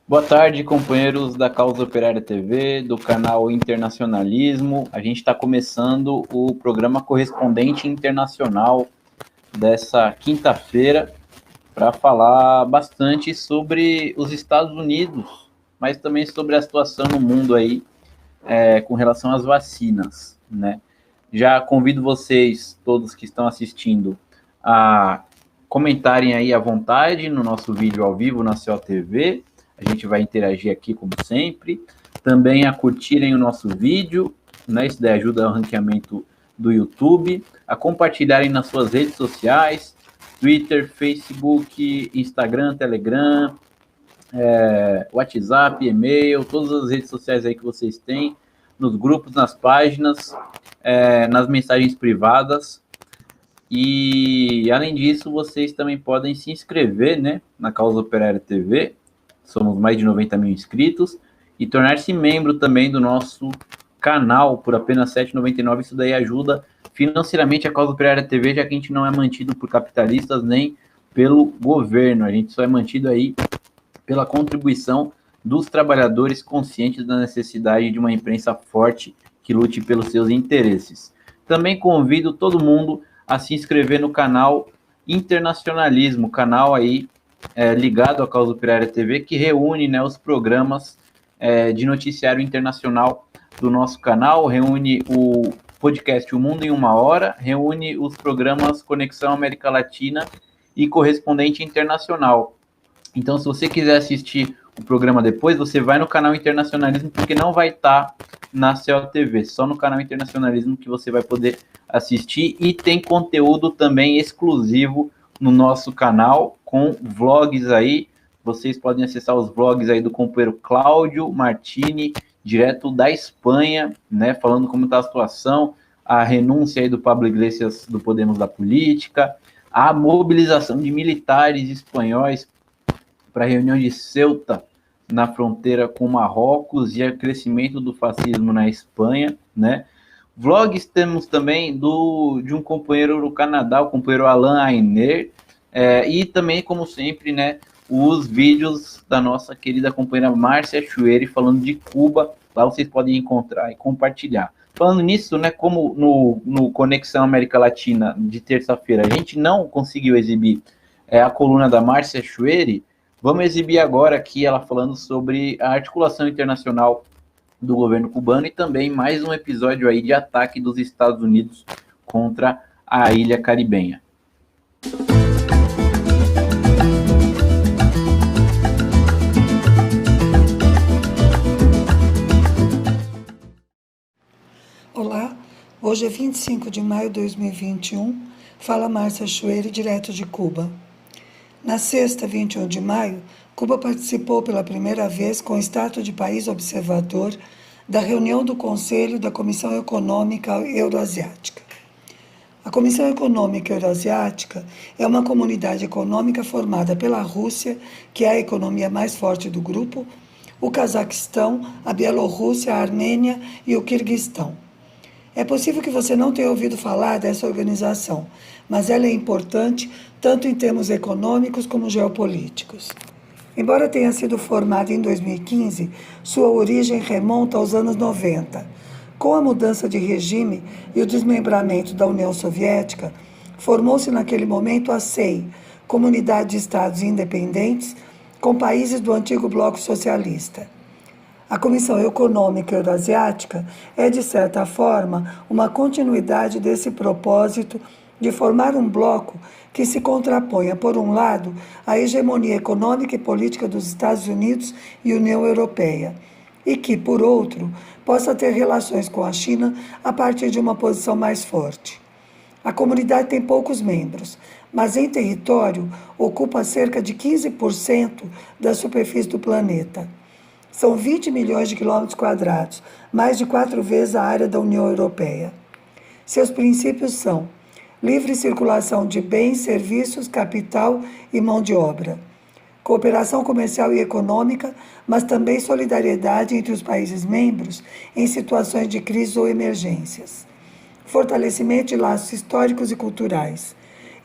Boa tarde, companheiros da Causa Operária TV, do canal Internacionalismo. A gente está começando o programa Correspondente Internacional dessa quinta-feira para falar bastante sobre os Estados Unidos, mas também sobre a situação no mundo aí com relação às vacinas, né? Já convido vocês, todos que estão assistindo, a comentarem aí à vontade no nosso vídeo ao vivo na COTV. A gente vai interagir aqui, como sempre. Também a curtirem o nosso vídeo, né? Isso daí ajuda o ranqueamento do YouTube. A compartilharem nas suas redes sociais, Twitter, Facebook, Instagram, Telegram, WhatsApp, e-mail, todas as redes sociais aí que vocês têm, nos grupos, nas páginas, nas mensagens privadas. E, além disso, vocês também podem se inscrever, né, na Causa Operária TV. Somos mais de 90 mil inscritos. E tornar-se membro também do nosso canal por apenas R$ 7,99. Isso daí ajuda financeiramente a Causa Operária TV, já que a gente não é mantido por capitalistas nem pelo governo. A gente só é mantido aí pela contribuição dos trabalhadores conscientes da necessidade de uma imprensa forte que lute pelos seus interesses. Também convido todo mundo a se inscrever no canal Internacionalismo, canal aí ligado à Causa Operária TV, que reúne, né, os programas de noticiário internacional do nosso canal, reúne o podcast O Mundo em Uma Hora, reúne os programas Conexão América Latina e Correspondente Internacional. Então, se você quiser assistir o programa depois, você vai no canal Internacionalismo, porque não vai estar na COTV, só no canal Internacionalismo que você vai poder assistir, e tem conteúdo também exclusivo no nosso canal, com vlogs aí. Vocês podem acessar os vlogs aí do companheiro Cláudio Martini, direto da Espanha, né, falando como está a situação, a renúncia aí do Pablo Iglesias do Podemos da Política, a mobilização de militares espanhóis para a reunião de Ceuta na fronteira com Marrocos e o crescimento do fascismo na Espanha, né? Vlogs temos também de um companheiro do Canadá, o companheiro Alain Ainer, e também, como sempre, né, os vídeos da nossa querida companheira Márcia Chueri falando de Cuba. Lá vocês podem encontrar e compartilhar. Falando nisso, né, como no Conexão América Latina de terça-feira a gente não conseguiu exibir a coluna da Márcia Chueri, vamos exibir agora aqui ela falando sobre a articulação internacional do governo cubano e também mais um episódio aí de ataque dos Estados Unidos contra a ilha caribenha. Olá, hoje é 25 de maio de 2021, fala Márcia Chueri, direto de Cuba. Na sexta, 21 de maio, Cuba participou pela primeira vez com status de país observador da reunião do Conselho da Comissão Econômica Euroasiática. A Comissão Econômica Euroasiática é uma comunidade econômica formada pela Rússia, que é a economia mais forte do grupo, o Cazaquistão, a Bielorrússia, a Armênia e o Quirguistão. É possível que você não tenha ouvido falar dessa organização, mas ela é importante tanto em termos econômicos como geopolíticos. Embora tenha sido formada em 2015, sua origem remonta aos anos 90. Com a mudança de regime e o desmembramento da União Soviética, formou-se naquele momento a CEI, Comunidade de Estados Independentes, com países do antigo bloco socialista. A Comissão Econômica Euroasiática é, de certa forma, uma continuidade desse propósito de formar um bloco que se contraponha, por um lado, à hegemonia econômica e política dos Estados Unidos e União Europeia, e que, por outro, possa ter relações com a China a partir de uma posição mais forte. A comunidade tem poucos membros, mas em território ocupa cerca de 15% da superfície do planeta. São 20 milhões de quilômetros quadrados, mais de 4 vezes a área da União Europeia. Seus princípios são livre circulação de bens, serviços, capital e mão de obra, cooperação comercial e econômica, mas também solidariedade entre os países membros em situações de crise ou emergências, fortalecimento de laços históricos e culturais,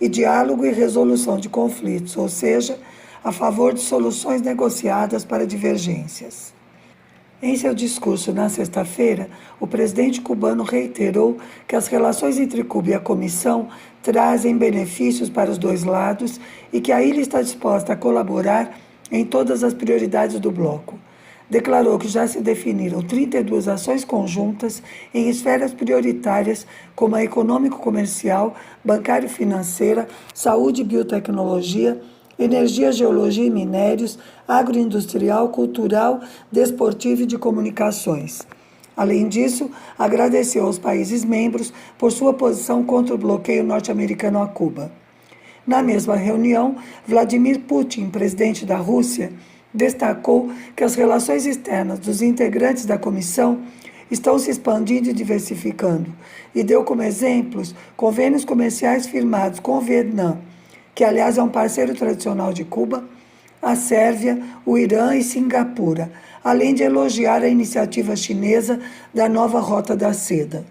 e diálogo e resolução de conflitos, ou seja, a favor de soluções negociadas para divergências. Em seu discurso na sexta-feira, o presidente cubano reiterou que as relações entre Cuba e a Comissão trazem benefícios para os dois lados e que a ilha está disposta a colaborar em todas as prioridades do bloco. Declarou que já se definiram 32 ações conjuntas em esferas prioritárias como a econômico-comercial, bancário-financeira, saúde e biotecnologia, energia, geologia e minérios, agroindustrial, cultural, desportiva e de comunicações. Além disso, agradeceu aos países membros por sua posição contra o bloqueio norte-americano a Cuba. Na mesma reunião, Vladimir Putin, presidente da Rússia, destacou que as relações externas dos integrantes da comissão estão se expandindo e diversificando e deu como exemplos convênios comerciais firmados com o Vietnã, que aliás é um parceiro tradicional de Cuba, a Sérvia, o Irã e Singapura, além de elogiar a iniciativa chinesa da nova Rota da Seda.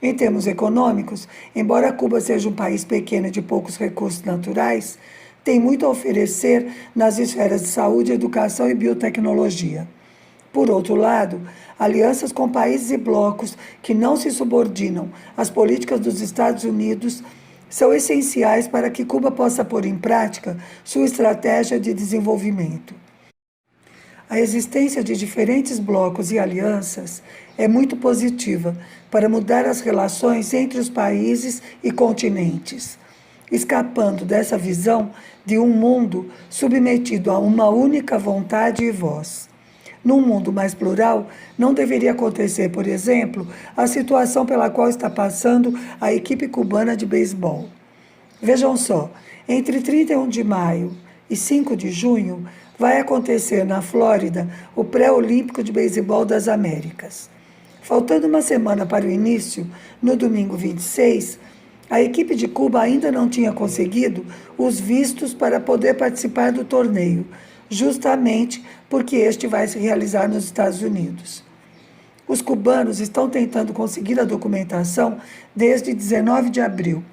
Em termos econômicos, embora Cuba seja um país pequeno e de poucos recursos naturais, tem muito a oferecer nas esferas de saúde, educação e biotecnologia. Por outro lado, alianças com países e blocos que não se subordinam às políticas dos Estados Unidos são essenciais para que Cuba possa pôr em prática sua estratégia de desenvolvimento. A existência de diferentes blocos e alianças é muito positiva para mudar as relações entre os países e continentes, escapando dessa visão de um mundo submetido a uma única vontade e voz. Num mundo mais plural, não deveria acontecer, por exemplo, a situação pela qual está passando a equipe cubana de beisebol. Vejam só, entre 31 de maio e 5 de junho, vai acontecer na Flórida o pré-olímpico de beisebol das Américas. Faltando uma semana para o início, no domingo 26, a equipe de Cuba ainda não tinha conseguido os vistos para poder participar do torneio, justamente porque este vai se realizar nos Estados Unidos. Os cubanos estão tentando conseguir a documentação desde 19 de abril.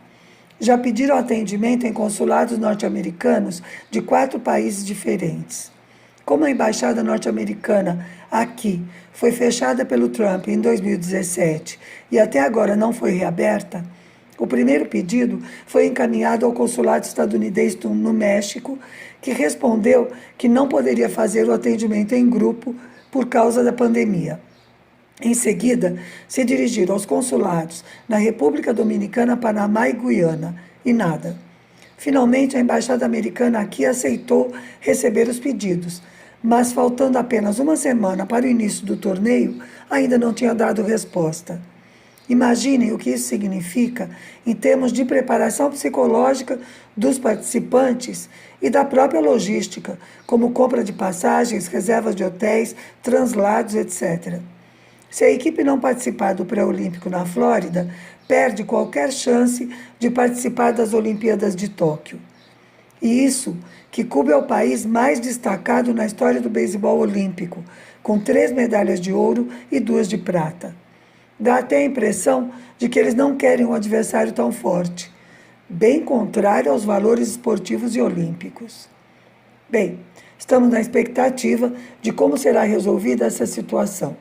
Já pediram atendimento em consulados norte-americanos de 4 países diferentes. Como a embaixada norte-americana aqui foi fechada pelo Trump em 2017 e até agora não foi reaberta, o primeiro pedido foi encaminhado ao consulado estadunidense no México, que respondeu que não poderia fazer o atendimento em grupo por causa da pandemia. Em seguida, se dirigiram aos consulados na República Dominicana, Panamá e Guiana, e nada. Finalmente, a embaixada americana aqui aceitou receber os pedidos, mas faltando apenas uma semana para o início do torneio, ainda não tinha dado resposta. Imaginem o que isso significa em termos de preparação psicológica dos participantes e da própria logística, como compra de passagens, reservas de hotéis, translados, etc. Se a equipe não participar do pré-olímpico na Flórida, perde qualquer chance de participar das Olimpíadas de Tóquio. E isso que Cuba é o país mais destacado na história do beisebol olímpico, com 3 medalhas de ouro e 2 de prata. Dá até a impressão de que eles não querem um adversário tão forte, bem contrário aos valores esportivos e olímpicos. Bem, estamos na expectativa de como será resolvida essa situação.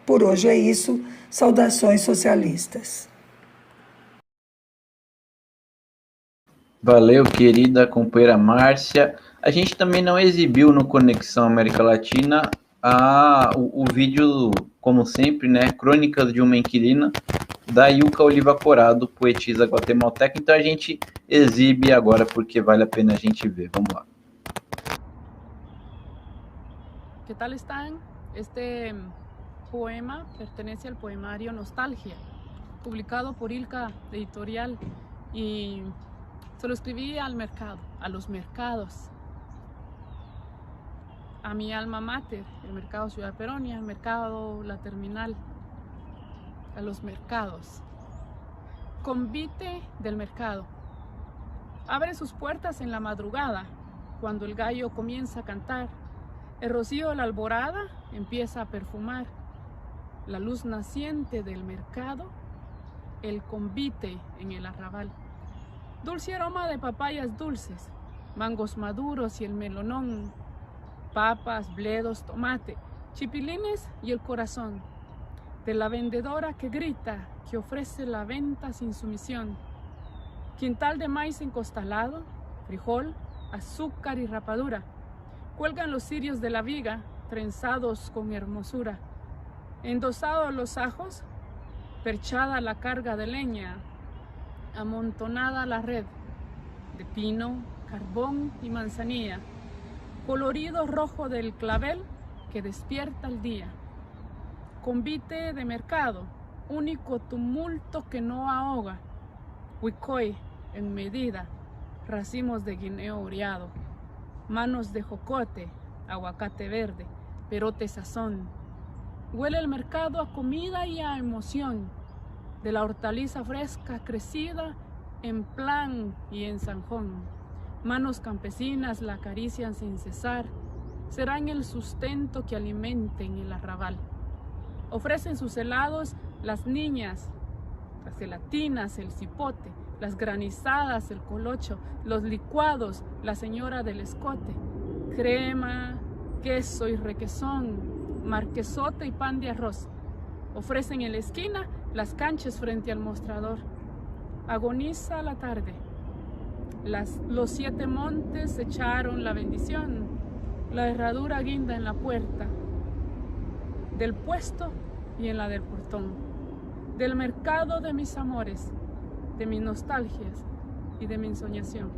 Por hoje é isso. Saudações socialistas. Valeu, querida companheira Márcia. A gente também não exibiu no Conexão América Latina o vídeo, como sempre, né? Crônicas de uma Inquilina, da Yuka Oliva Corado, poetisa guatemalteca. Então a gente exibe agora porque vale a pena a gente ver. Vamos lá. ¿Qué tal están? Este poema pertenece al poemario Nostalgia, publicado por Ilka Editorial, y se lo escribí al mercado, a los mercados, a mi alma mater, el mercado Ciudad Peronia, el mercado La Terminal, a los mercados. Convite del mercado. Abre sus puertas en la madrugada, cuando el gallo comienza a cantar. El rocío de la alborada empieza a perfumar. La luz naciente del mercado, el convite en el arrabal. Dulce aroma de papayas dulces, mangos maduros y el melonón, papas, bledos, tomate, chipilines y el corazón, de la vendedora que grita, que ofrece la venta sin sumisión, quintal de maíz encostalado, frijol, azúcar y rapadura, cuelgan los cirios de la viga, trenzados con hermosura, endosados los ajos, perchada la carga de leña, amontonada la red de pino, carbón y manzanilla, colorido rojo del clavel que despierta el día. Convite de mercado, único tumulto que no ahoga. Huicoy en medida, racimos de guineo oreado, manos de jocote, aguacate verde, perote sazón. Huele el mercado a comida y a emoción, de la hortaliza fresca crecida en plan y en zanjón. Manos campesinas la acarician sin cesar, serán el sustento que alimenten el arrabal. Ofrecen sus helados las niñas, las gelatinas, el cipote, las granizadas, el colocho, los licuados, la señora del escote, crema, queso y requesón, marquesote y pan de arroz. Ofrecen en la esquina las canchas frente al mostrador. Agoniza la tarde. Los 7 montes echaron la bendición. La herradura guinda en la puerta del puesto y en la del portón. Del mercado de mis amores, de mis nostalgias y de mi ensoñación.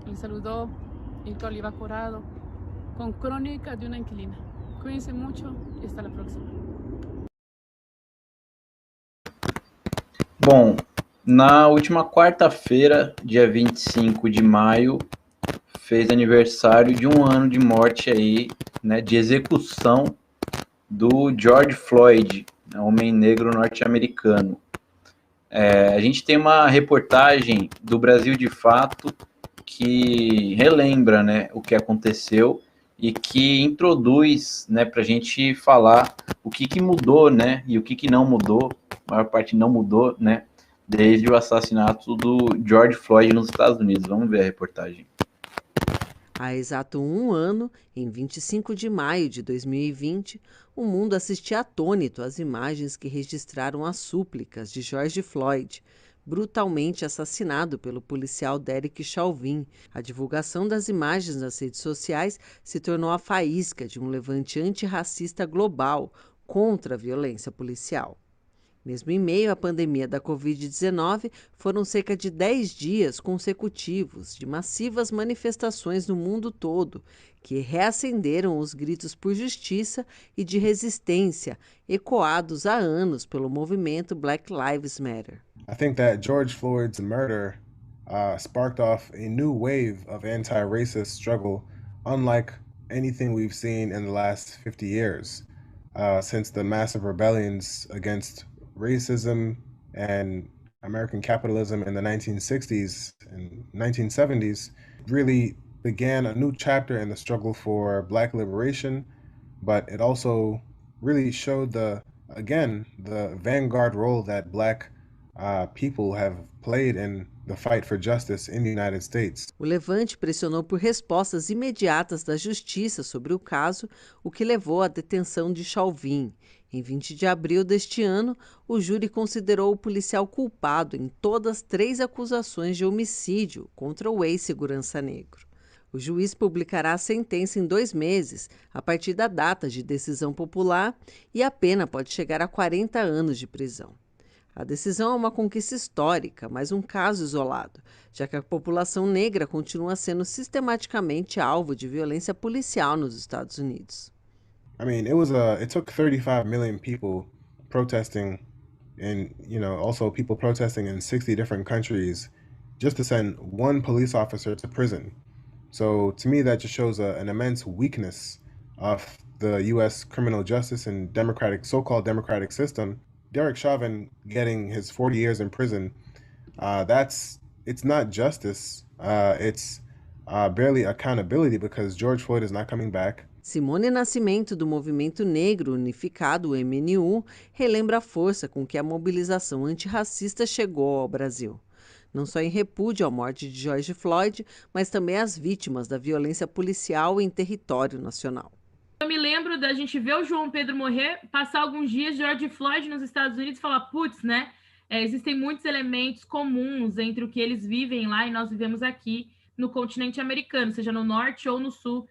Le saludó Ilka Oliva Corado con Crónica de una inquilina. Cuídense mucho e hasta la próxima. Bom, na última quarta-feira, dia 25 de maio, fez aniversário de 1 ano de morte aí, né, de execução do George Floyd, homem negro norte-americano. A gente tem uma reportagem do Brasil de Fato que relembra, né, o que aconteceu e que introduz, né, para a gente falar o que mudou, né, e o que não mudou, a maior parte não mudou, né, desde o assassinato do George Floyd nos Estados Unidos. Vamos ver a reportagem. Há exato 1 ano, em 25 de maio de 2020, o mundo assistia atônito às imagens que registraram as súplicas de George Floyd, brutalmente assassinado pelo policial Derek Chauvin. A divulgação das imagens nas redes sociais se tornou a faísca de um levante antirracista global contra a violência policial. Mesmo em meio à pandemia da Covid-19, foram cerca de 10 dias consecutivos de massivas manifestações no mundo todo, que reacenderam os gritos por justiça e de resistência, ecoados há anos pelo movimento Black Lives Matter. I think that George Floyd's murder sparked off a new wave of anti-racist struggle, unlike anything we've seen in the last 50 years, since the massive rebellions against racism and American capitalism in the 1960s and 1970s really began a new chapter in the struggle for Black liberation, but it also really showed the vanguard role that Black people have played in the fight for justice in the United States. O levante pressionou por respostas imediatas da justiça sobre o caso, o que levou à detenção de Chauvin. Em 20 de abril deste ano, o júri considerou o policial culpado em todas 3 acusações de homicídio contra o ex-segurança negro. O juiz publicará a sentença em 2 meses, a partir da data de decisão popular, e a pena pode chegar a 40 anos de prisão. A decisão é uma conquista histórica, mas um caso isolado, já que a população negra continua sendo sistematicamente alvo de violência policial nos Estados Unidos. I mean, it took 35 million people protesting and, also people protesting in 60 different countries just to send one police officer to prison. So to me, that just shows an immense weakness of the U.S. criminal justice and so-called democratic system. Derek Chauvin getting his 40 years in prison, it's not justice, it's barely accountability because George Floyd is not coming back. Simone Nascimento, do Movimento Negro Unificado, o MNU, relembra a força com que a mobilização antirracista chegou ao Brasil. não só em repúdio à morte de George Floyd, mas também às vítimas da violência policial em território nacional. Eu me lembro da gente ver o João Pedro morrer, passar alguns dias de George Floyd nos Estados Unidos e falar, putz, né? Existem muitos elementos comuns entre o que eles vivem lá e nós vivemos aqui no continente americano, seja no norte ou no sul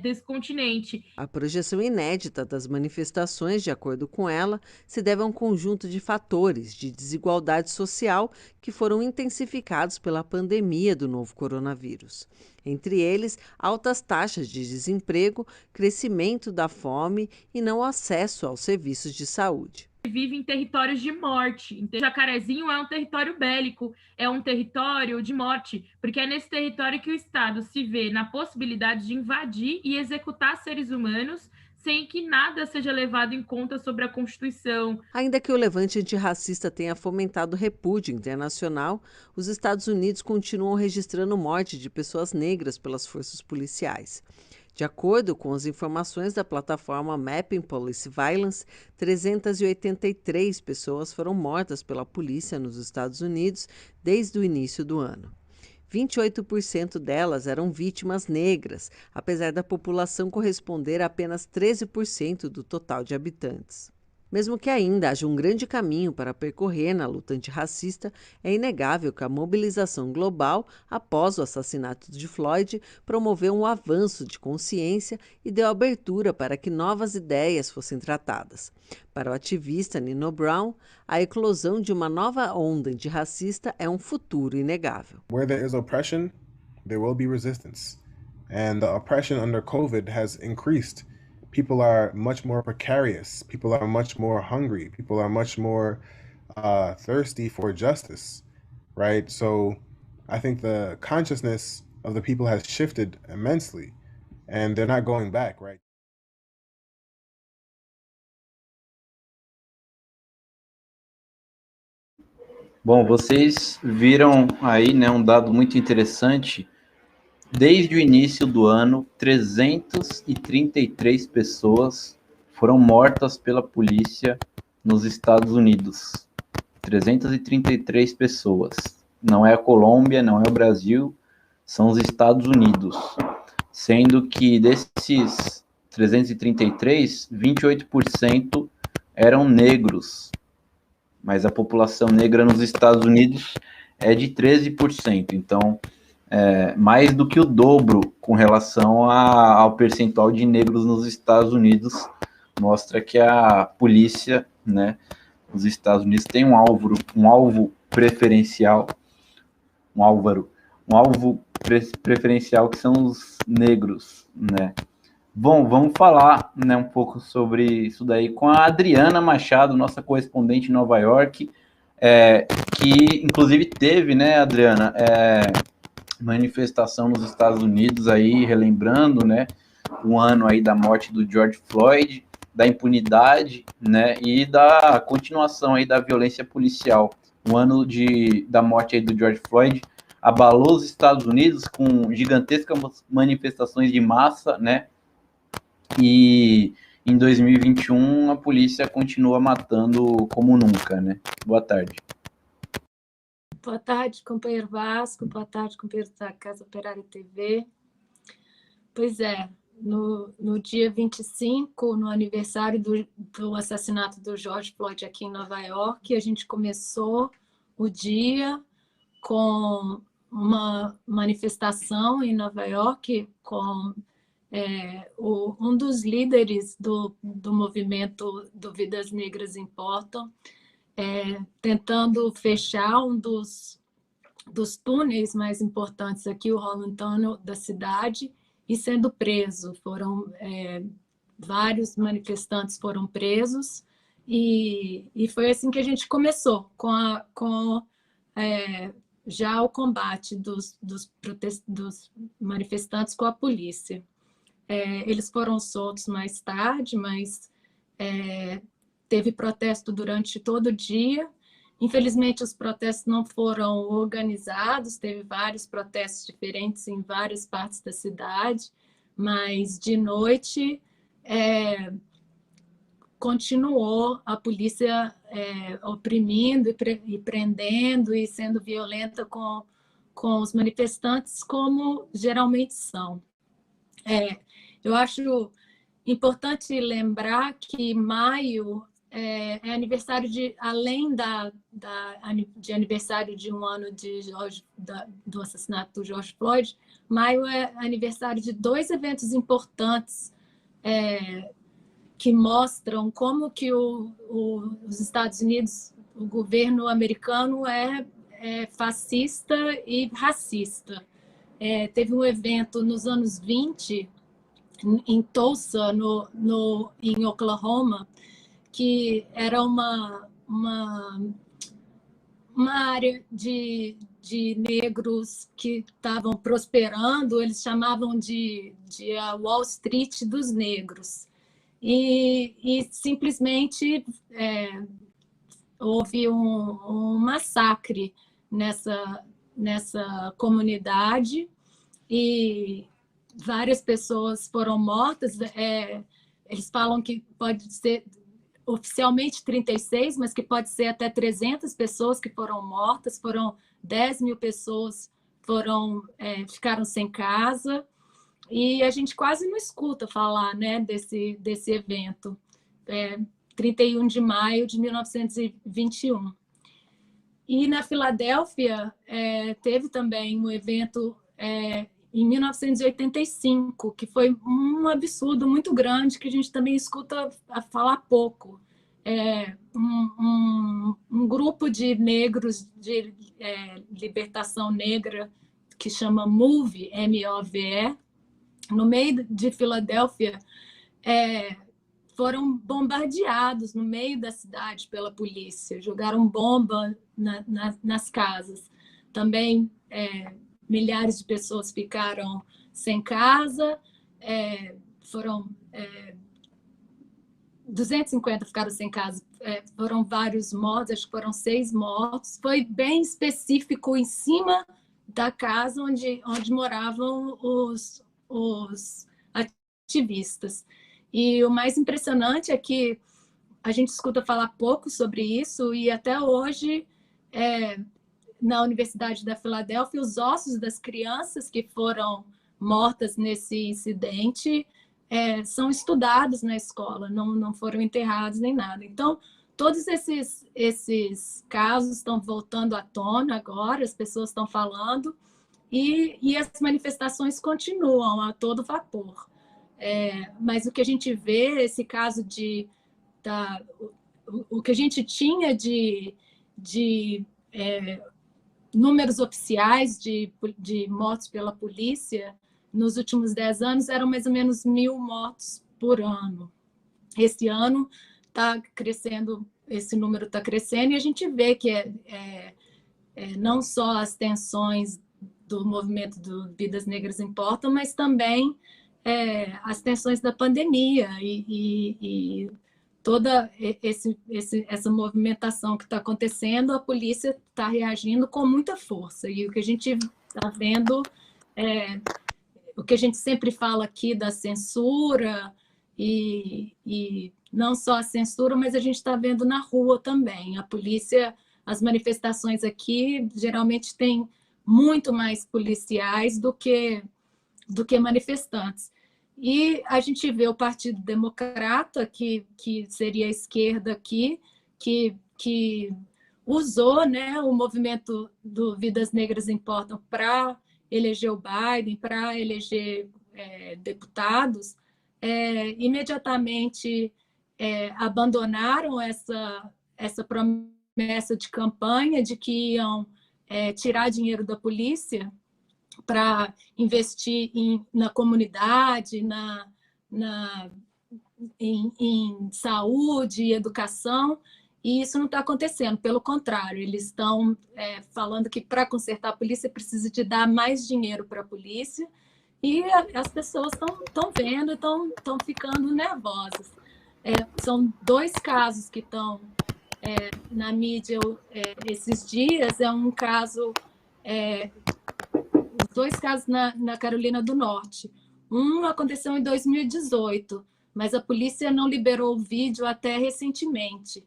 desse continente. A projeção inédita das manifestações, de acordo com ela, se deve a um conjunto de fatores de desigualdade social que foram intensificados pela pandemia do novo coronavírus. Entre eles, altas taxas de desemprego, crescimento da fome e não acesso aos serviços de saúde. Vive em territórios de morte. Então, Jacarezinho é um território bélico, é um território de morte, porque é nesse território que o Estado se vê na possibilidade de invadir e executar seres humanos sem que nada seja levado em conta sobre a Constituição. Ainda que o levante antirracista tenha fomentado repúdio internacional, os Estados Unidos continuam registrando morte de pessoas negras pelas forças policiais. De acordo com as informações da plataforma Mapping Police Violence, 383 pessoas foram mortas pela polícia nos Estados Unidos desde o início do ano. 28% delas eram vítimas negras, apesar da população corresponder a apenas 13% do total de habitantes. Mesmo que ainda haja um grande caminho para percorrer na luta antirracista, é inegável que a mobilização global, após o assassinato de Floyd, promoveu um avanço de consciência e deu abertura para que novas ideias fossem tratadas. Para o ativista Nino Brown, a eclosão de uma nova onda antirracista é um futuro inegável. Where there is oppression, there will be resistance. And the oppression under COVID has increased. People are much more precarious. People are much more hungry. People are much more thirsty for justice, right? So I think the consciousness of the people has shifted immensely, and they're not going back, right? Bom, vocês viram aí, né, um dado muito interessante. Desde o início do ano, 333 pessoas foram mortas pela polícia nos Estados Unidos. 333 pessoas. Não é a Colômbia, não é o Brasil, são os Estados Unidos. Sendo que desses 333, 28% eram negros. Mas a população negra nos Estados Unidos é de 13%. Então, mais do que o dobro com relação ao percentual de negros nos Estados Unidos, mostra que a polícia, né, nos Estados Unidos tem um alvo preferencial, preferencial que são os negros, né? Bom, vamos falar, né, um pouco sobre isso daí com a Adriana Machado, nossa correspondente em Nova York, que inclusive teve, né, Adriana, manifestação nos Estados Unidos aí, relembrando, né, o ano aí da morte do George Floyd, da impunidade, né, e da continuação aí da violência policial. O ano da morte aí do George Floyd abalou os Estados Unidos com gigantescas manifestações de massa, né, e em 2021 a polícia continua matando como nunca, né. Boa tarde. Boa tarde, companheiro Vasco. Boa tarde, companheiro da Casa Operária TV. Pois é, no dia 25, no aniversário do assassinato do George Floyd aqui em Nova York, a gente começou o dia com uma manifestação em Nova York com um dos líderes do movimento do Vidas Negras Importam, tentando fechar um dos túneis mais importantes aqui, o Holland Tunnel da cidade, e sendo preso. Vários manifestantes foram presos, e foi assim que a gente começou, com já o combate dos manifestantes com a polícia. Eles foram soltos mais tarde, mas teve protesto durante todo o dia. Infelizmente, os protestos não foram organizados, teve vários protestos diferentes em várias partes da cidade, mas de noite continuou a polícia oprimindo e prendendo e sendo violenta com os manifestantes, como geralmente são. Eu acho importante lembrar que maio é aniversário além de aniversário de um ano do assassinato do George Floyd, maio é aniversário de 2 eventos importantes que mostram como que os Estados Unidos, o governo americano é fascista e racista. Teve um evento nos anos 20, em Tulsa, em Oklahoma, que era uma área de negros que estavam prosperando, eles chamavam de a Wall Street dos negros. E simplesmente houve um massacre nessa comunidade e várias pessoas foram mortas. Eles falam que pode ser oficialmente 36, mas que pode ser até 300 pessoas que foram mortas, 10 mil pessoas ficaram sem casa, e a gente quase não escuta falar, né, desse evento, 31 de maio de 1921. E na Filadélfia teve também um evento em 1985, que foi um absurdo muito grande, que a gente também escuta falar pouco. Um grupo de negros de libertação negra, que chama MOVE, M-O-V-E, no meio de Filadélfia, foram bombardeados no meio da cidade pela polícia, jogaram bomba nas casas. Também milhares de pessoas ficaram sem casa, 250 ficaram sem casa, foram vários mortos, acho que foram 6 mortos. Foi bem específico em cima da casa onde moravam os ativistas. E o mais impressionante é que a gente escuta falar pouco sobre isso, e até hoje, na Universidade da Filadélfia, os ossos das crianças que foram mortas nesse incidente são estudados na escola, não foram enterrados nem nada. Então, todos esses casos estão voltando à tona agora, as pessoas estão falando, e as manifestações continuam a todo vapor. Mas o que a gente vê, esse caso o que a gente tinha de números oficiais de mortos pela polícia nos últimos 10 anos eram mais ou menos 1.000 mortos por ano. Esse ano está crescendo, esse número está crescendo, e a gente vê que não só as tensões do movimento do Vidas Negras Importam, mas também as tensões da pandemia e toda essa movimentação que está acontecendo, a polícia está reagindo com muita força. E o que a gente está vendo o que a gente sempre fala aqui da censura, e não só a censura, mas a gente está vendo na rua também. A polícia, as manifestações aqui, geralmente tem muito mais policiais do que manifestantes. E a gente vê o Partido Democrata, que seria a esquerda aqui, que usou, né, o movimento do Vidas Negras Importam para eleger o Biden, para eleger deputados, imediatamente abandonaram essa promessa de campanha de que iam tirar dinheiro da polícia para investir na comunidade, em saúde e educação, e isso não está acontecendo. Pelo contrário, eles estão falando que para consertar a polícia precisa de dar mais dinheiro para a polícia, e as pessoas estão vendo e estão ficando nervosas. São 2 casos que estão na mídia esses dias. Um caso... 2 casos na Carolina do Norte. Um aconteceu em 2018. mas a polícia não liberou o vídeo até recentemente.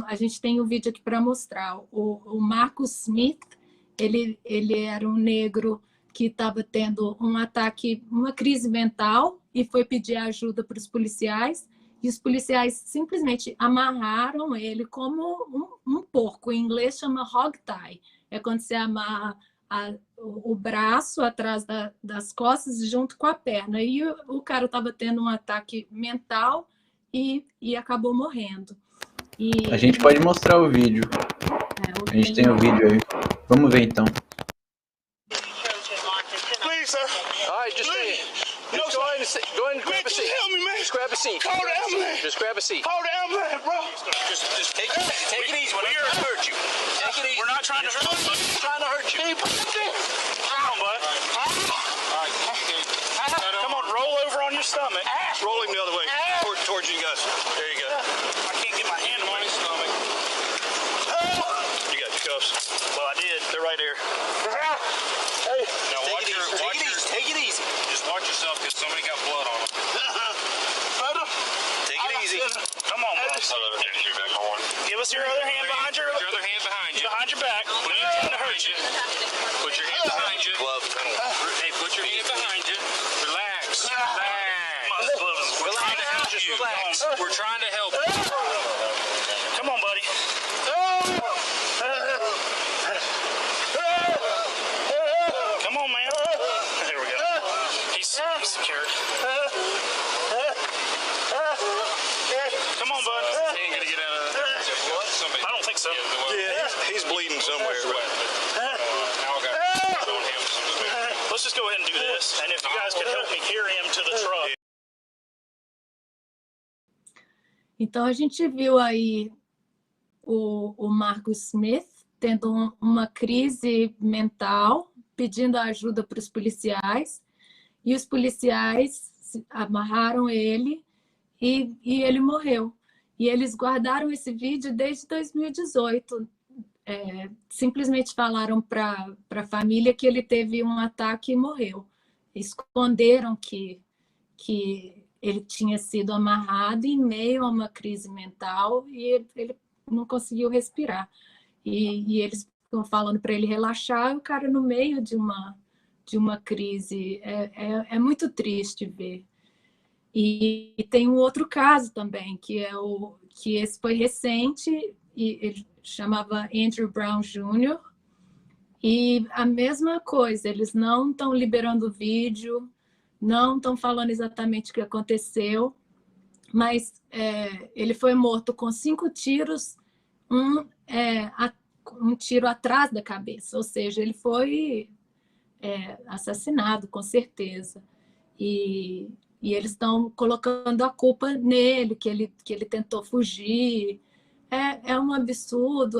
A gente tem um vídeo aqui para mostrar. O Marcus Smith, ele era um negro que estava tendo um ataque, uma crise mental, e foi pedir ajuda para os policiais, e os policiais simplesmente amarraram ele como um porco. Em inglês chama hog tie. É quando você amarra o braço atrás das costas junto com a perna. E o cara estava tendo um ataque mental e acabou morrendo. A gente pode mostrar o vídeo. A gente tem o vídeo aí. Vamos ver então. Please, sir. All right, just stay. Just go ahead and grab a seat. Help me, man. Just grab a seat. Call the ambulance. Just grab a seat. Call the ambulance, bro. Just take it easy. We're here to hurt you. Take it easy. We're not trying to hurt you. We're trying to hurt you. Come on, bud. Come on, roll over on your stomach. Roll him the other way. Towards you guys. There you go. I can't get my hand on his stomach. You got your cuffs. Well, I did. They're right there. Hey. Now take it easy. Just watch yourself because somebody got blood on them. Take it easy. Come on, boss. Give us your other hand behind your behind your back. We ain't trying to hurt you. Put your hand behind you. Glove. Hey, put your hand behind you. Relax. Relax. We're trying to help you. Come on, buddy. Come on, man. There we go. He's secured. Come on, bud. He ain't gonna get out of there. Is there blood? I don't think so. Yeah, he's bleeding somewhere. Let's just go ahead and do this. And if you guys could help me carry him to the truck. Então, a gente viu aí o Marcus Smith tendo uma crise mental, pedindo ajuda para os policiais, e os policiais amarraram ele e ele morreu. E eles guardaram esse vídeo desde 2018. Simplesmente falaram para a família que ele teve um ataque e morreu. Esconderam que ele tinha sido amarrado em meio a uma crise mental e ele não conseguiu respirar. E eles estão falando para ele relaxar, o cara no meio de uma crise. É muito triste ver. E tem um outro caso também, que esse foi recente, e ele chamava Andrew Brown Jr., e a mesma coisa, eles não estão liberando vídeo, não estão falando exatamente o que aconteceu, mas ele foi morto com 5 tiros, um tiro atrás da cabeça, ou seja, ele foi assassinado, com certeza. E eles estão colocando a culpa nele, que ele tentou fugir. É um absurdo,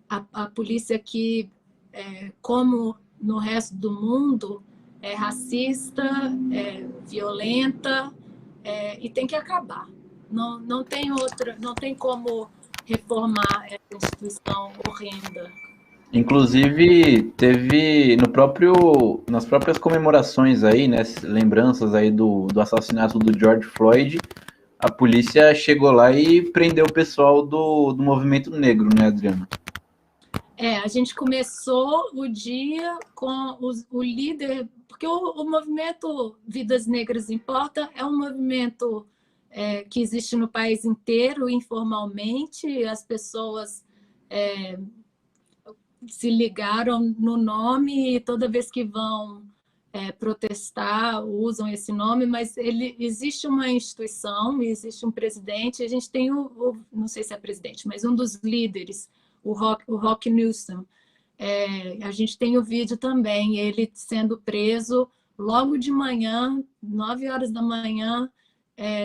a polícia aqui, como no resto do mundo, é racista, é violenta, e tem que acabar. Não tem como reformar essa instituição horrenda. Inclusive, teve nas próprias comemorações aí, né, lembranças aí do assassinato do George Floyd, a polícia chegou lá e prendeu o pessoal do movimento negro, né, Adriana? A gente começou o dia com o líder, porque o movimento Vidas Negras Importa é um movimento que existe no país inteiro, informalmente. As pessoas se ligaram no nome e toda vez que vão protestar usam esse nome, mas existe uma instituição, existe um presidente, a gente tem não sei se é presidente, mas um dos líderes, o Rock Newsom. A gente tem o vídeo também, ele sendo preso logo de manhã, 9 horas da manhã,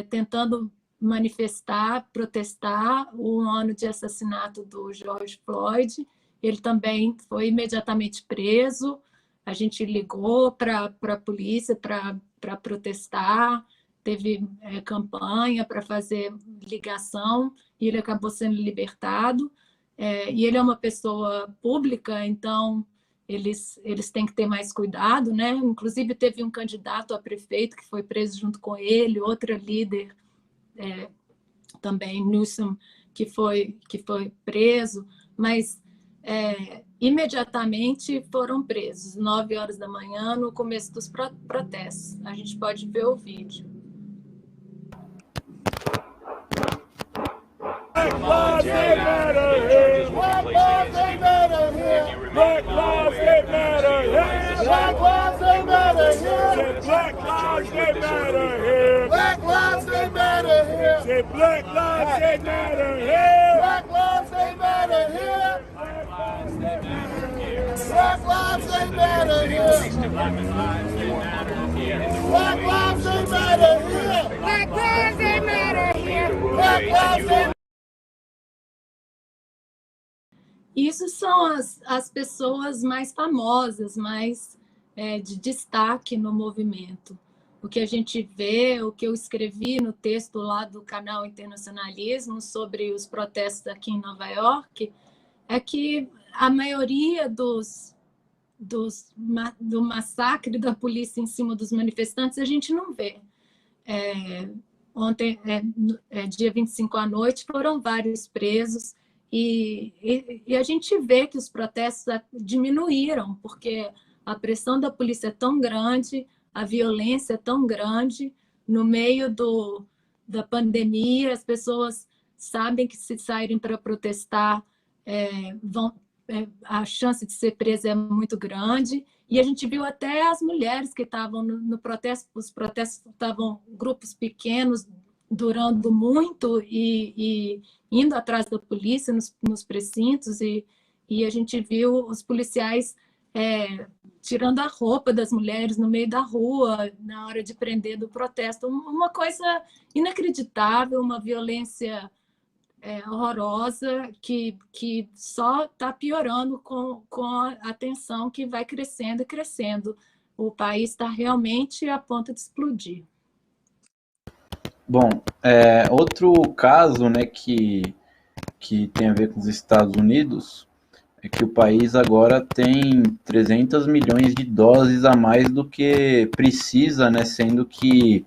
tentando manifestar, protestar o ano de assassinato do George Floyd. Ele também foi imediatamente preso. A gente ligou para a polícia para protestar, teve campanha para fazer ligação, e ele acabou sendo libertado. E ele é uma pessoa pública, então eles têm que ter mais cuidado, né? Inclusive, teve um candidato a prefeito que foi preso junto com ele, outra líder também, Newsom, que foi preso, mas imediatamente foram presos, 9 horas da manhã, no começo dos protestos. A gente pode ver o vídeo. Black lives they matter here. Black lives they matter here. Black lives they matter here. Black lives they matter here. Black lives they matter here. Black lives they matter here. Black lives they matter here. Black lives they matter here. Black lives they matter here. Black lives they matter here. Black lives they matter here. Black lives they. Isso são as pessoas mais famosas, mais de destaque no movimento. O que a gente vê, o que eu escrevi no texto lá do canal Internacionalismo sobre os protestos aqui em Nova York, é que a maioria do massacre da polícia em cima dos manifestantes a gente não vê. Ontem, dia 25 à noite, foram vários presos, e a gente vê que os protestos diminuíram, porque a pressão da polícia é tão grande, a violência é tão grande, no meio da pandemia, as pessoas sabem que se saírem para protestar, a chance de ser presa é muito grande, e a gente viu até as mulheres que estavam no protesto, os protestos estavam grupos pequenos, durando muito e indo atrás da polícia nos precintos, e a gente viu os policiais tirando a roupa das mulheres no meio da rua, na hora de prender do protesto. Uma coisa inacreditável, uma violência horrorosa que só está piorando com a tensão que vai crescendo e crescendo. O país está realmente a ponto de explodir. Bom, outro caso, né, que tem a ver com os Estados Unidos é que o país agora tem 300 milhões de doses a mais do que precisa, né, sendo que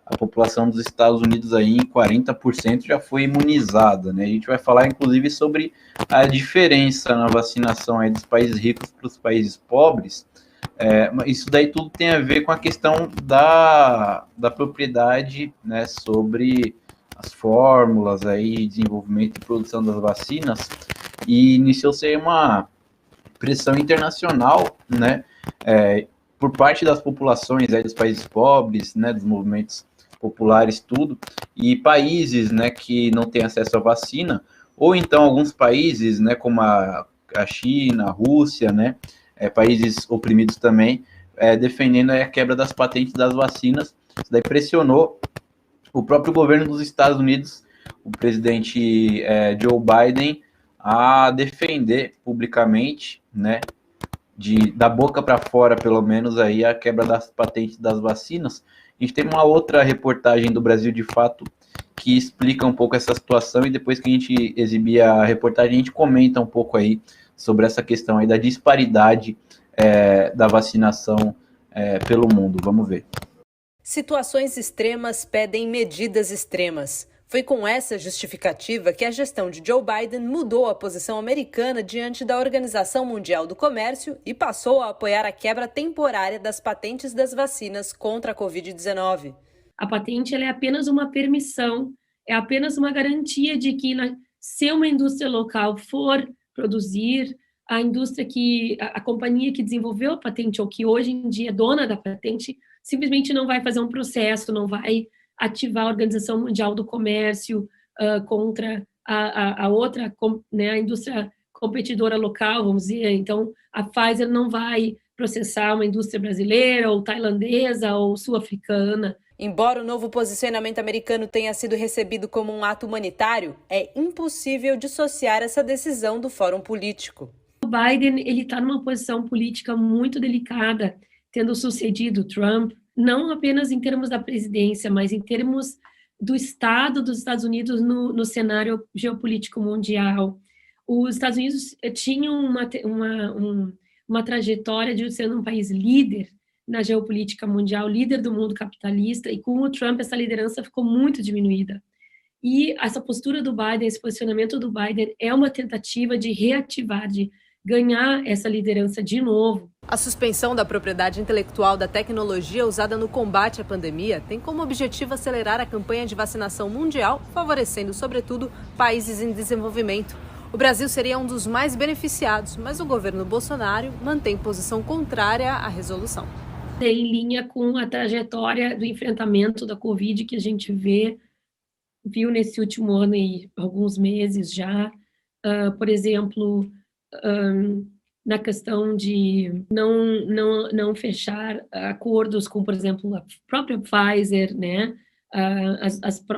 a população dos Estados Unidos aí em 40% já foi imunizada, né? A gente vai falar inclusive sobre a diferença na vacinação aí dos países ricos para os países pobres. Isso daí tudo tem a ver com a questão da propriedade, né, sobre as fórmulas aí, desenvolvimento e produção das vacinas, e iniciou-se aí uma pressão internacional, né, por parte das populações aí dos países pobres, né, dos movimentos populares, tudo, e países, né, que não têm acesso à vacina, ou então alguns países, né, como a China, a Rússia, né, países oprimidos também, defendendo a quebra das patentes das vacinas. Isso daí pressionou o próprio governo dos Estados Unidos, o presidente Joe Biden, a defender publicamente, né, da boca para fora, pelo menos, aí, a quebra das patentes das vacinas. A gente tem uma outra reportagem do Brasil de Fato que explica um pouco essa situação, e depois que a gente exibir a reportagem, a gente comenta um pouco aí sobre essa questão aí da disparidade da vacinação pelo mundo. Vamos ver. Situações extremas pedem medidas extremas. Foi com essa justificativa que a gestão de Joe Biden mudou a posição americana diante da Organização Mundial do Comércio e passou a apoiar a quebra temporária das patentes das vacinas contra a Covid-19. A patente ela é apenas uma permissão, é apenas uma garantia de que, se uma indústria local for produzir, a companhia que desenvolveu a patente ou que hoje em dia é dona da patente simplesmente não vai fazer um processo, não vai ativar a Organização Mundial do Comércio contra a outra, né, a indústria competidora local, vamos dizer. Então, a Pfizer não vai processar uma indústria brasileira ou tailandesa ou sul-africana. Embora o novo posicionamento americano tenha sido recebido como um ato humanitário, é impossível dissociar essa decisão do fórum político. O Biden está numa posição política muito delicada, tendo sucedido Trump, não apenas em termos da presidência, mas em termos do Estado dos Estados Unidos no cenário geopolítico mundial. Os Estados Unidos tinham uma trajetória de ser um país líder na geopolítica mundial, líder do mundo capitalista, e com o Trump essa liderança ficou muito diminuída. E essa postura do Biden, esse posicionamento do Biden é uma tentativa de reativar, de ganhar essa liderança de novo. A suspensão da propriedade intelectual da tecnologia usada no combate à pandemia tem como objetivo acelerar a campanha de vacinação mundial, favorecendo, sobretudo, países em desenvolvimento. O Brasil seria um dos mais beneficiados, mas o governo Bolsonaro mantém posição contrária à resolução. Em linha com a trajetória do enfrentamento da Covid que a gente viu nesse último ano e alguns meses já, por exemplo, na questão de não fechar acordos com, por exemplo, a própria Pfizer, né?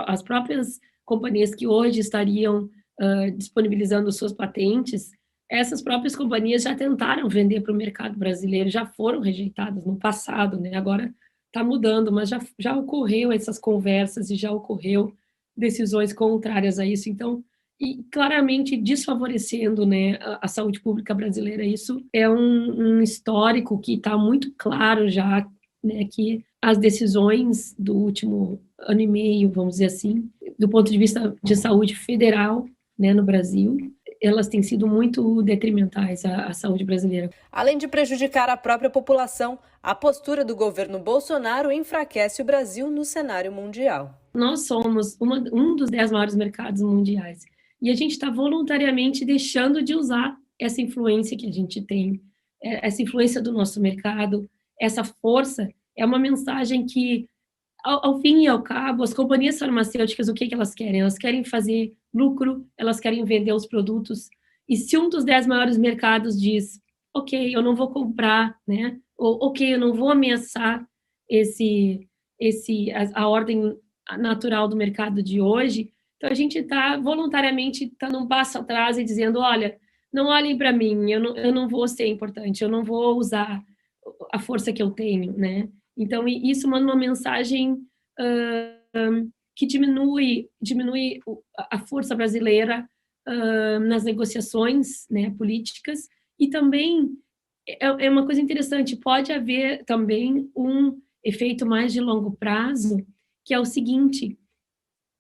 As próprias companhias que hoje estariam disponibilizando suas patentes, essas próprias companhias já tentaram vender para o mercado brasileiro, já foram rejeitadas no passado, né? Agora está mudando, mas já ocorreu essas conversas e já ocorreu decisões contrárias a isso. Então, e claramente desfavorecendo, né, a saúde pública brasileira. Isso é um histórico que está muito claro já, né, que as decisões do último ano e meio, vamos dizer assim, do ponto de vista de saúde federal, né, no Brasil, elas têm sido muito detrimentais à saúde brasileira. Além de prejudicar a própria população, a postura do governo Bolsonaro enfraquece o Brasil no cenário mundial. Nós somos um dos 10 maiores mercados mundiais. E a gente está voluntariamente deixando de usar essa influência que a gente tem, essa influência do nosso mercado, essa força. É uma mensagem que, ao fim e ao cabo, as companhias farmacêuticas, o que elas querem? Elas querem fazer lucro, elas querem vender os produtos. E se um dos 10 maiores mercados diz, ok, eu não vou comprar, né? Ou, ok, eu não vou ameaçar a ordem natural do mercado de hoje, então a gente está voluntariamente dando um passo atrás e dizendo, olha, não olhem para mim, eu não vou ser importante, eu não vou usar a força que eu tenho, né? Então, isso manda uma mensagem que diminui a força brasileira nas negociações, né, políticas, e também é uma coisa interessante, pode haver também um efeito mais de longo prazo, que é o seguinte: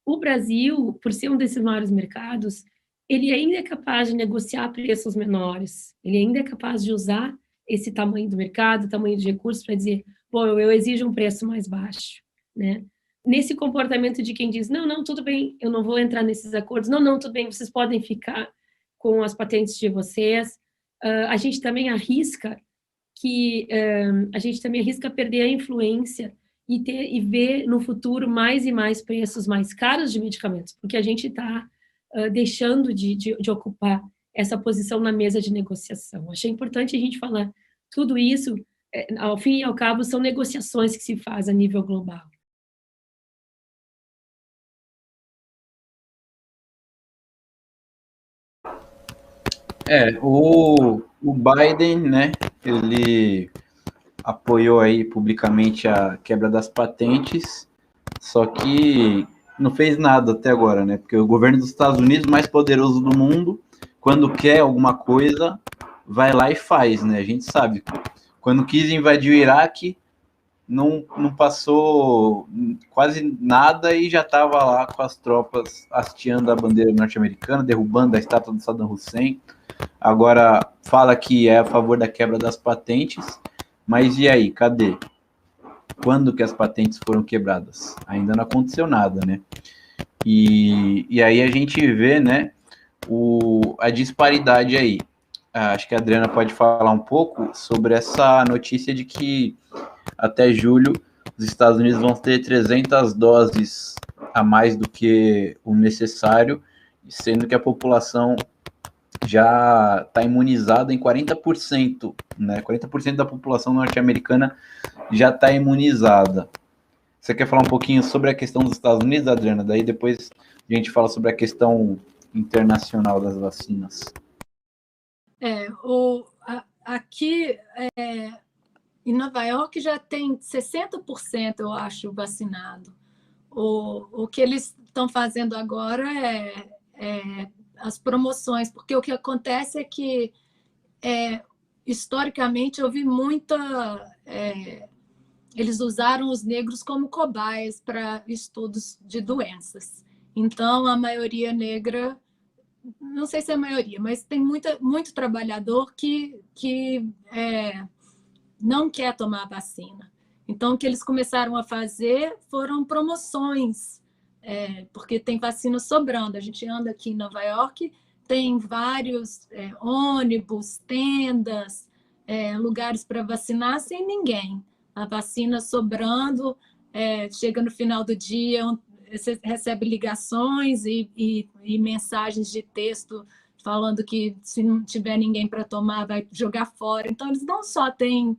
o Brasil, por ser um desses maiores mercados, ele ainda é capaz de negociar preços menores, ele ainda é capaz de usar esse tamanho do mercado, tamanho de recursos, para dizer, bom, eu exijo um preço mais baixo, né? Nesse comportamento de quem diz, não, tudo bem, eu não vou entrar nesses acordos, não, tudo bem, vocês podem ficar com as patentes de vocês, a gente também arrisca perder a influência e ver no futuro mais e mais preços mais caros de medicamentos, porque a gente está deixando de ocupar essa posição na mesa de negociação. Achei importante a gente falar tudo isso, ao fim e ao cabo, são negociações que se faz a nível global. O Biden, né, ele apoiou aí publicamente a quebra das patentes, só que não fez nada até agora, né? Porque o governo dos Estados Unidos, mais poderoso do mundo, quando quer alguma coisa, vai lá e faz, né? A gente sabe. Quando quis invadir o Iraque, não passou quase nada e já estava lá com as tropas hasteando a bandeira norte-americana, derrubando a estátua do Saddam Hussein. Agora fala que é a favor da quebra das patentes, mas e aí, cadê? Quando que as patentes foram quebradas? Ainda não aconteceu nada, né? E aí a gente vê, né, a disparidade aí. Acho que a Adriana pode falar um pouco sobre essa notícia de que até julho os Estados Unidos vão ter 300 doses a mais do que o necessário, sendo que a população já está imunizada em 40%, né? 40% da população norte-americana já está imunizada. Você quer falar um pouquinho sobre a questão dos Estados Unidos, Adriana? Daí depois a gente fala sobre a questão internacional das vacinas. Aqui em Nova York já tem 60%, eu acho, vacinado. O que eles estão fazendo agora é as promoções, porque o que acontece é que historicamente, houve muita... eles usaram os negros como cobaias para estudos de doenças. Então, a maioria negra, não sei se é a maioria, mas tem muito trabalhador que não quer tomar vacina. Então, o que eles começaram a fazer foram promoções, porque tem vacina sobrando. A gente anda aqui em Nova York, tem vários ônibus, tendas, lugares para vacinar sem ninguém. A vacina sobrando, chega no final do dia, você recebe ligações e mensagens de texto falando que se não tiver ninguém para tomar, vai jogar fora. Então, eles não só têm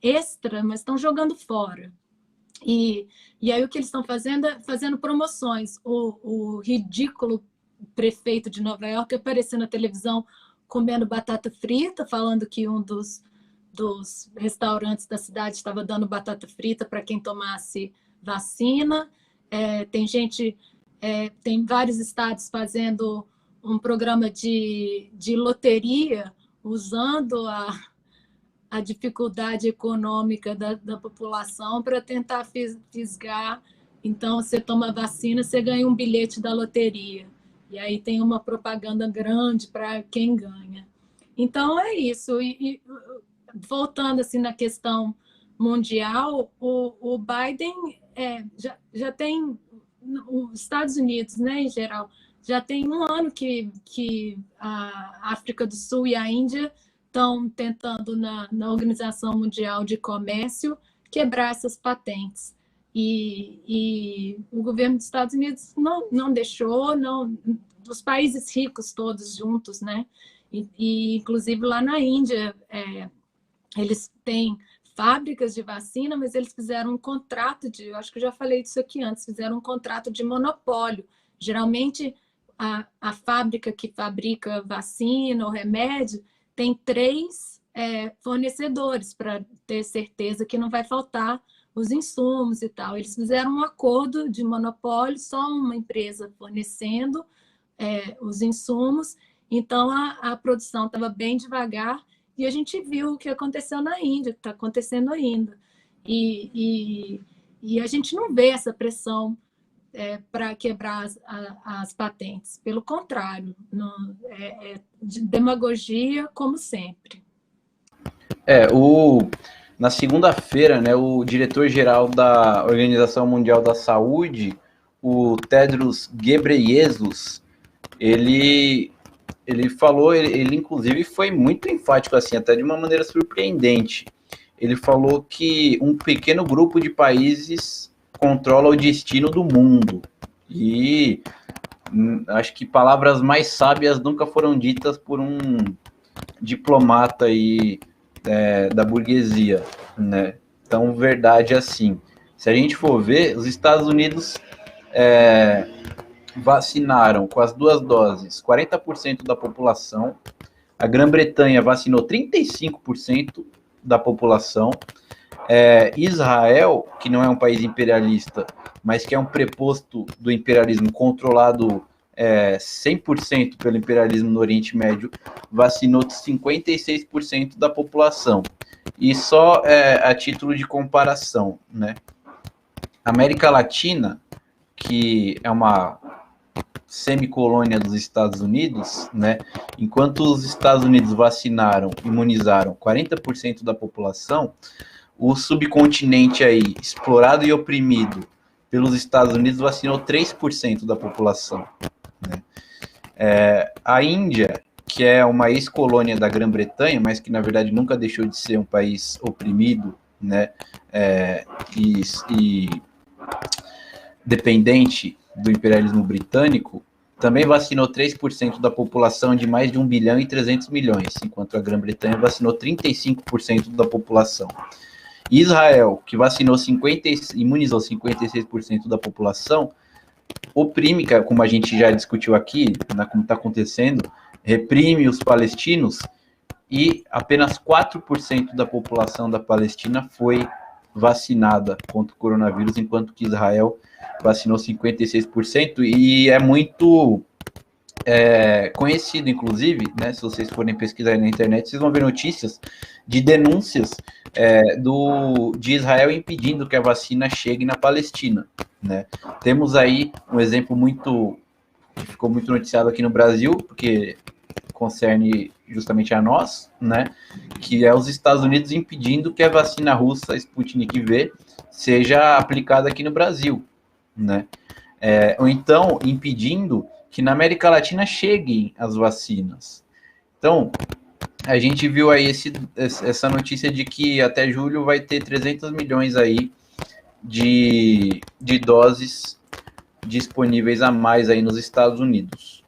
extra, mas estão jogando fora. E aí o que eles estão fazendo é fazendo promoções. O ridículo prefeito de Nova York apareceu na televisão comendo batata frita, falando que um dos restaurantes da cidade estava dando batata frita para quem tomasse vacina. Tem vários estados fazendo um programa de loteria, usando a dificuldade econômica da população para tentar fisgar. Então, você toma vacina, você ganha um bilhete da loteria. E aí tem uma propaganda grande para quem ganha. Então, é isso. E voltando assim, na questão mundial, o Biden já tem... Os Estados Unidos, né, em geral, já tem um ano que a África do Sul e a Índia estão tentando, na Organização Mundial de Comércio, quebrar essas patentes. E o governo dos Estados Unidos não deixou, os países ricos todos juntos, né? E inclusive lá na Índia, eles têm fábricas de vacina, mas eles fizeram um contrato eu acho que eu já falei disso aqui antes, fizeram um contrato de monopólio. Geralmente, a fábrica que fabrica vacina ou remédio tem 3 fornecedores para ter certeza que não vai faltar os insumos e tal. Eles fizeram um acordo de monopólio, só uma empresa fornecendo os insumos, então a produção estava bem devagar, e a gente viu o que aconteceu na Índia, que está acontecendo ainda. E a gente não vê essa pressão para quebrar as patentes. Pelo contrário, de demagogia, como sempre. Na segunda-feira, né, o diretor-geral da Organização Mundial da Saúde, o Tedros Ghebreyesus, ele falou, ele inclusive foi muito enfático, assim, até de uma maneira surpreendente. Ele falou que um pequeno grupo de países controla o destino do mundo. E acho que palavras mais sábias nunca foram ditas por um diplomata aí, da burguesia, né? Tão verdade assim. Se a gente for ver, os Estados Unidos vacinaram com as 2 doses 40% da população, a Grã-Bretanha vacinou 35% da população, Israel, que não é um país imperialista, mas que é um preposto do imperialismo controlado 100% pelo imperialismo no Oriente Médio, vacinou 56% da população. E só a título de comparação, né? América Latina, que é uma semicolônia dos Estados Unidos, né? Enquanto os Estados Unidos imunizaram 40% da população, o subcontinente aí, explorado e oprimido pelos Estados Unidos, vacinou 3% da população, né? A Índia, que é uma ex-colônia da Grã-Bretanha, mas que na verdade nunca deixou de ser um país oprimido, né? E dependente do imperialismo britânico, também vacinou 3% da população de mais de 1 bilhão e 300 milhões, enquanto a Grã-Bretanha vacinou 35% da população. Israel, que imunizou 56% da população, oprime, como a gente já discutiu aqui, como está acontecendo, reprime os palestinos, e apenas 4% da população da Palestina foi vacinada contra o coronavírus, enquanto que Israel vacinou 56%, e é muito conhecido, inclusive, né, se vocês forem pesquisar aí na internet, vocês vão ver notícias de denúncias de Israel impedindo que a vacina chegue na Palestina, né? Temos aí um exemplo que ficou muito noticiado aqui no Brasil, porque concerne justamente a nós, né, que é os Estados Unidos impedindo que a vacina russa Sputnik V seja aplicada aqui no Brasil, né? Ou então impedindo que na América Latina cheguem as vacinas. Então, a gente viu aí essa notícia de que até julho vai ter 300 milhões aí de doses disponíveis a mais aí nos Estados Unidos,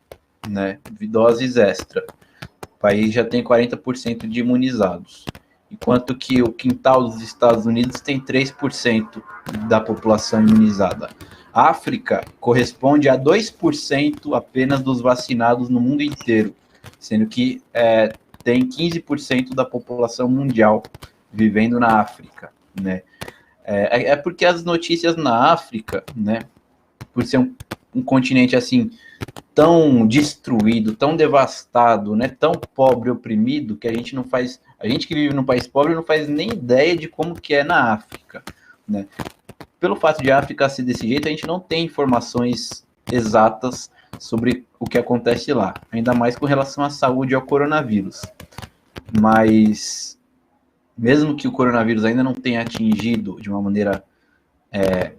né? Doses extra. O país já tem 40% de imunizados, enquanto que o quintal dos Estados Unidos tem 3% da população imunizada. A África corresponde a 2% apenas dos vacinados no mundo inteiro, sendo que tem 15% da população mundial vivendo na África, né? Porque as notícias na África, né, por ser um continente assim tão destruído, tão devastado, né, tão pobre, oprimido, que a gente que vive num país pobre não faz nem ideia de como que é na África, né? Pelo fato de a África ser desse jeito, a gente não tem informações exatas sobre o que acontece lá, ainda mais com relação à saúde e ao coronavírus. Mas, mesmo que o coronavírus ainda não tenha atingido de uma maneira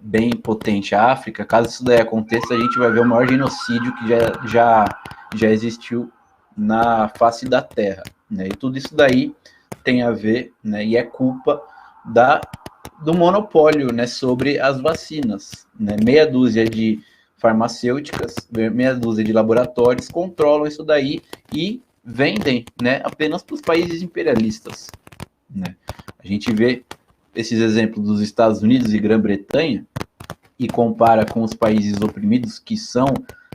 bem potente a África, caso isso daí aconteça, a gente vai ver o maior genocídio que já existiu na face da Terra, né? E tudo isso daí tem a ver, né, e é culpa do monopólio, né, sobre as vacinas, né? Meia dúzia de farmacêuticas, meia dúzia de laboratórios controlam isso daí e vendem, né, apenas para os países imperialistas, né? A gente vê esses exemplos dos Estados Unidos e Grã-Bretanha e compara com os países oprimidos que são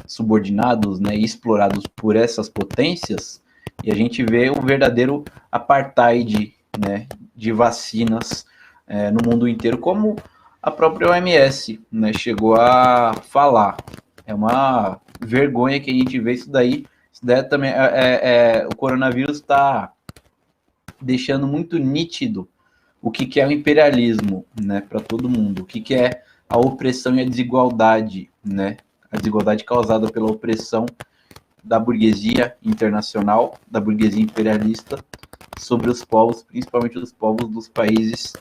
subordinados, né, e explorados por essas potências, e a gente vê um verdadeiro apartheid, né, de vacinas no mundo inteiro, como a própria OMS, né, chegou a falar. É uma vergonha que a gente vê isso daí. Isso daí também o coronavírus está deixando muito nítido o que é o imperialismo, né, para todo mundo, o que é a opressão e a desigualdade, né, a desigualdade causada pela opressão da burguesia internacional, da burguesia imperialista, sobre os povos, principalmente os povos dos países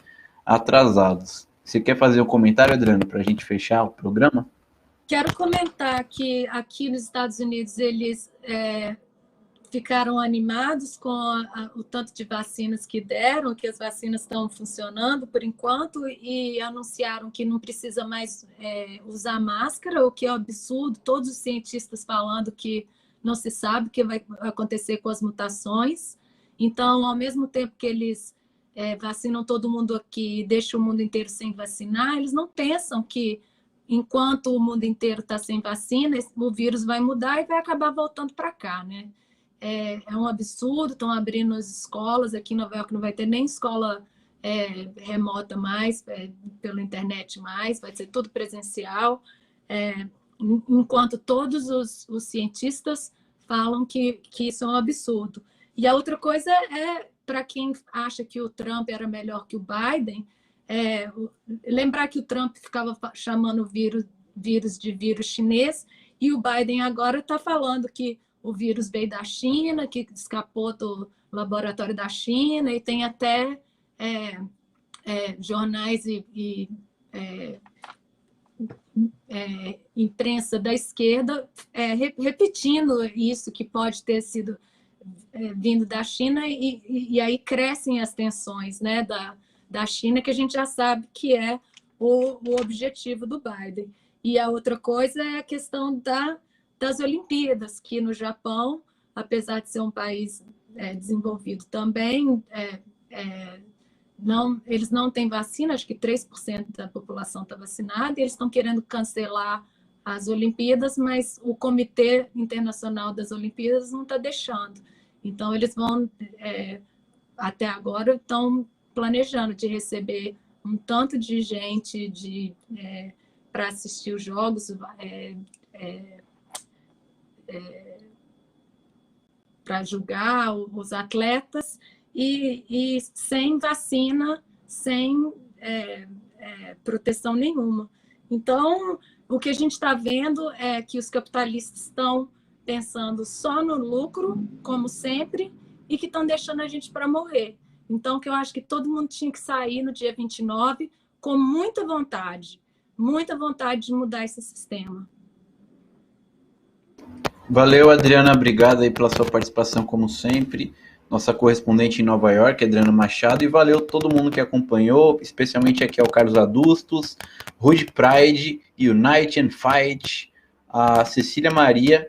atrasados. Você quer fazer um comentário, Adriano, para a gente fechar o programa? Quero comentar que aqui nos Estados Unidos eles ficaram animados com o tanto de vacinas que deram, que as vacinas estão funcionando por enquanto, e anunciaram que não precisa mais usar máscara, o que é um absurdo. Todos os cientistas falando que não se sabe o que vai acontecer com as mutações. Então, ao mesmo tempo que eles vacinam todo mundo aqui e deixam o mundo inteiro sem vacinar, eles não pensam que, enquanto o mundo inteiro está sem vacina, o vírus vai mudar e vai acabar voltando para cá, né? É um absurdo. Estão abrindo as escolas. Aqui em Nova York não vai ter nem escola remota mais, pela internet mais, vai ser tudo presencial, enquanto todos os cientistas falam que isso é um absurdo. E a outra coisa para quem acha que o Trump era melhor que o Biden, lembrar que o Trump ficava chamando o vírus de vírus chinês, e o Biden agora está falando que o vírus veio da China, que escapou do laboratório da China, e tem até jornais e imprensa da esquerda repetindo isso, que pode ter sido vindo da China, e aí crescem as tensões, né, da China, que a gente já sabe que é o objetivo do Biden. E a outra coisa é a questão das Olimpíadas, que no Japão, apesar de ser um país desenvolvido também, eles não têm vacina, acho que 3% da população está vacinada, e eles estão querendo cancelar as Olimpíadas, mas o Comitê Internacional das Olimpíadas não está deixando. Então, eles vão, até agora, estão planejando de receber um tanto de gente para assistir os Jogos, para julgar os atletas, e sem vacina, sem proteção nenhuma. Então, o que a gente está vendo é que os capitalistas estão pensando só no lucro, como sempre, e que estão deixando a gente para morrer. Então, que eu acho que todo mundo tinha que sair no dia 29 com muita vontade de mudar esse sistema. Valeu, Adriana, obrigado aí pela sua participação, como sempre. Nossa correspondente em Nova York, Adriana Machado, e valeu todo mundo que acompanhou, especialmente aqui ao Carlos Adustos, Rude Pride, Unite and Fight, a Cecília Maria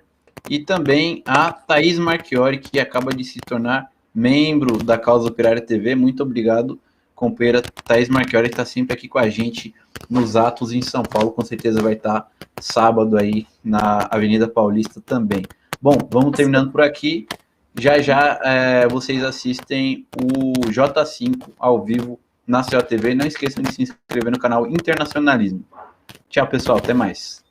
e também a Thaís Marchiori, que acaba de se tornar membro da Causa Operária TV. Muito obrigado, companheira Thaís Marchiori, que está sempre aqui com a gente nos atos em São Paulo, com certeza vai estar sábado aí na Avenida Paulista também. Bom, vamos terminando por aqui. Já vocês assistem o J5 ao vivo na COTV. Não esqueçam de se inscrever no canal Internacionalismo. Tchau, pessoal. Até mais.